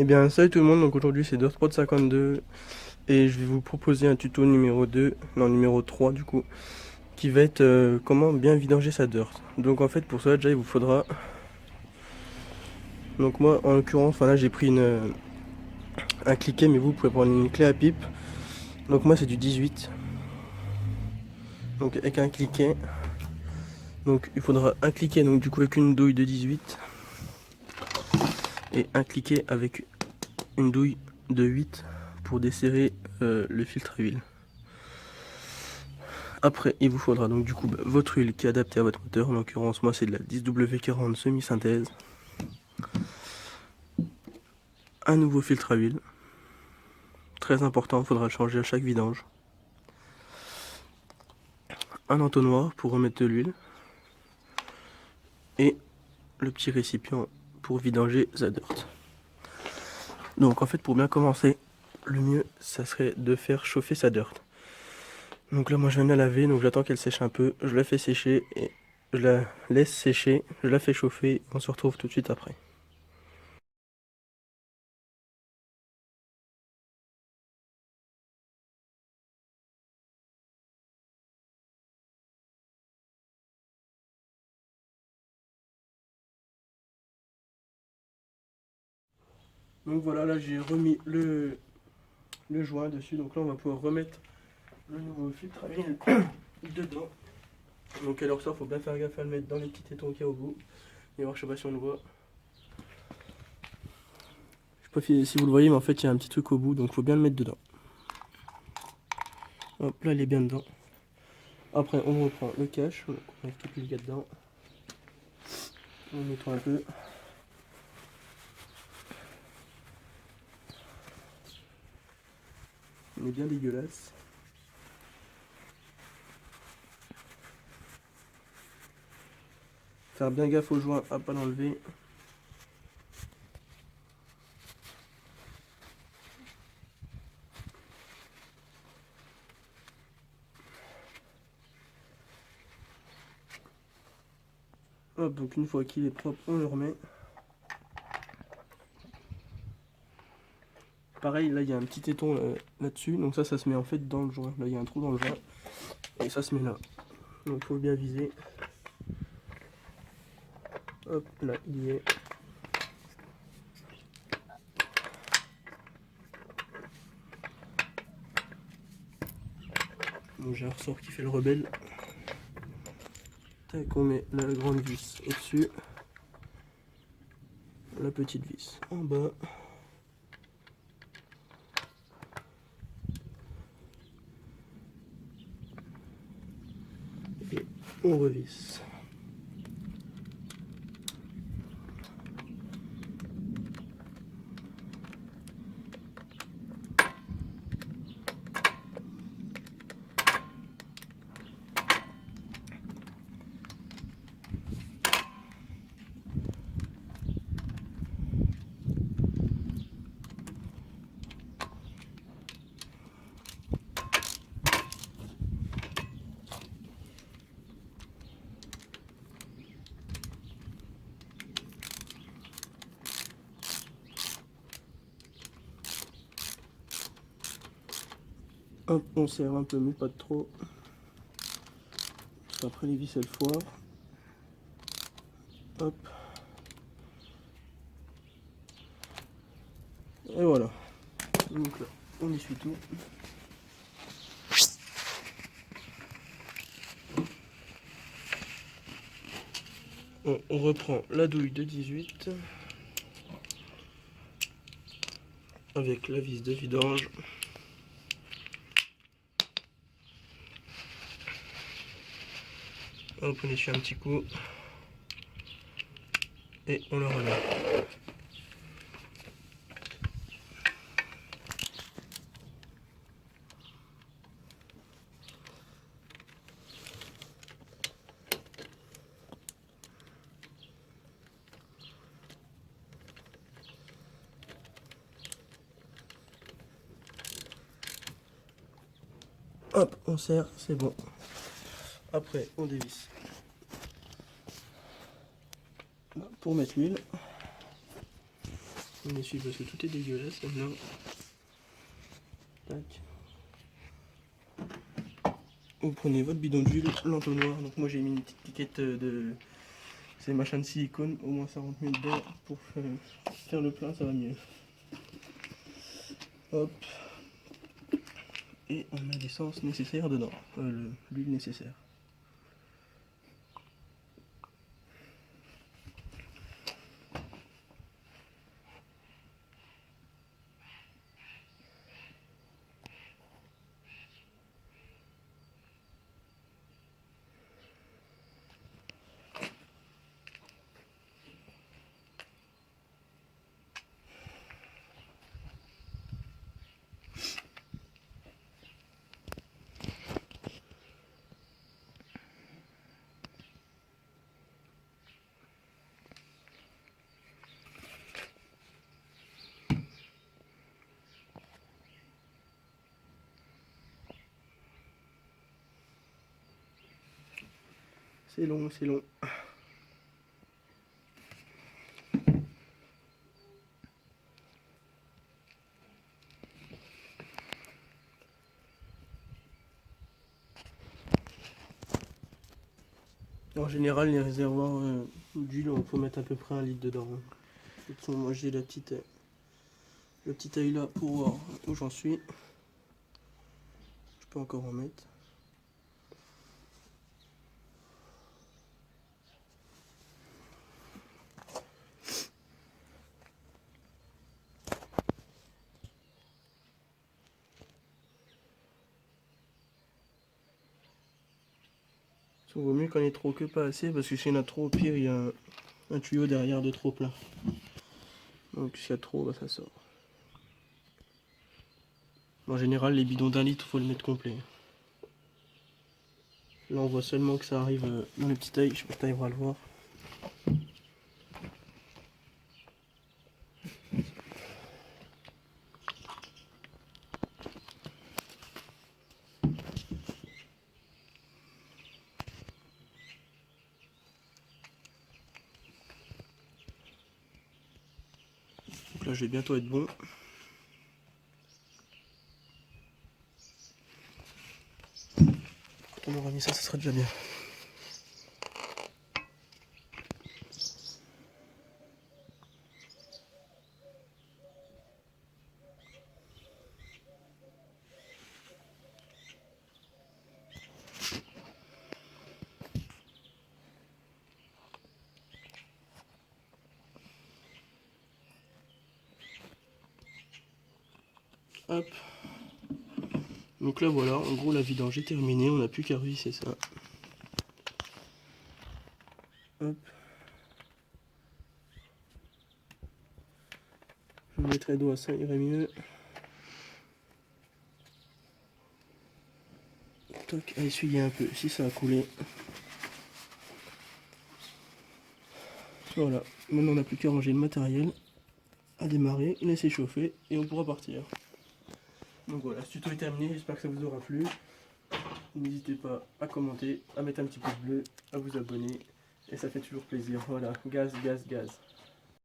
Eh bien salut tout le monde, donc aujourd'hui c'est Dirtprod 52 et je vais vous proposer un tuto numéro 2, non numéro 3 du coup, qui va être comment bien vidanger sa dirt. Donc en fait pour cela déjà il vous faudra, donc moi en l'occurrence, enfin là j'ai pris un cliquet mais vous pouvez prendre une clé à pipe. Donc moi c'est du 18, donc avec un cliquet, donc il faudra un cliquet donc du coup avec une douille de 18 et un cliquet avec une douille de 8 pour desserrer le filtre à huile. Après, il vous faudra donc du coup votre huile qui est adaptée à votre moteur. En l'occurrence, moi c'est de la 10W40 semi-synthèse. Un nouveau filtre à huile. Très important, il faudra le changer à chaque vidange. Un entonnoir pour remettre de l'huile. Et le petit récipient pour vidanger sa dirt. Donc en fait, pour bien commencer, le mieux, ça serait de faire chauffer sa dirt. Donc là, moi je viens de la laver, donc j'attends qu'elle sèche un peu. Je la fais sécher et je la laisse sécher. Je la fais chauffer. On se retrouve tout de suite après. Donc voilà, là j'ai remis le joint dessus. Donc là, on va pouvoir remettre le nouveau filtre à huile dedans. Donc alors ça, faut bien faire gaffe à le mettre dans les petits tétons qu'il y a au bout. Et alors, je sais pas si on le voit. Je sais pas si vous le voyez, mais en fait, il y a un petit truc au bout, donc faut bien le mettre dedans. Hop, là, il est bien dedans. Après, on reprend le cache. On met tout ce qu'il y a dedans. On nettoie un peu. On est bien dégueulasse. Faire bien gaffe au joint à pas l'enlever. Hop, donc une fois qu'il est propre, on le remet. Pareil, là il y a un petit téton là-dessus, donc ça se met en fait dans le joint. Là il y a un trou dans le joint et ça se met là. Donc il faut bien viser. Hop, là il y est. Donc j'ai un ressort qui fait le rebelle. Tac, on met la grande vis au-dessus. La petite vis en bas. Et on revisse. Hop, on serre un peu, mais pas de trop. Parce qu'après les vis elles foirent. Hop. Et voilà. Donc là, on essuie tout. On reprend la douille de 18 avec la vis de vidange. Hop, on essuie un petit coup et on le remet. Hop, on serre, c'est bon. Après, on dévisse. Pour mettre l'huile. On essuie parce que tout est dégueulasse maintenant. Tac. Vous prenez votre bidon d'huile, l'entonnoir. Donc moi j'ai mis une petite piquette de ces machins de silicone, au moins ça rentre mieux dedans pour faire le plein, ça va mieux. Hop. Et on met l'essence nécessaire dedans, l'huile nécessaire. C'est long, c'est long. En général, les réservoirs d'huile, on peut mettre à peu près 1 litre dedans. De toute façon, moi j'ai le petit œil là pour voir où j'en suis. Je peux encore en mettre. Ça vaut mieux quand il y a trop que pas assez, parce que s'il y en a trop, au pire, il y a un tuyau derrière de trop plein. Donc s'il y a trop, bah, ça sort. En général, les bidons d'1 litre, faut le mettre complet. Là, on voit seulement que ça arrive dans le petit œil, je sais pas si tu arriveras à le voir. Donc là, je vais bientôt être bon. Quand on aura mis ça, ça sera déjà bien. Hop. Donc là voilà, en gros la vidange est terminée, on n'a plus qu'à revisser ça. Hop. Je mettrai d'eau à ça irait mieux. Toc, à essuyer un peu si ça a coulé. Voilà, maintenant on n'a plus qu'à ranger le matériel, à démarrer, laisser chauffer et on pourra partir. Donc voilà, ce tuto est terminé, j'espère que ça vous aura plu. N'hésitez pas à commenter, à mettre un petit pouce bleu, à vous abonner et ça fait toujours plaisir. Voilà, gaz, gaz, gaz.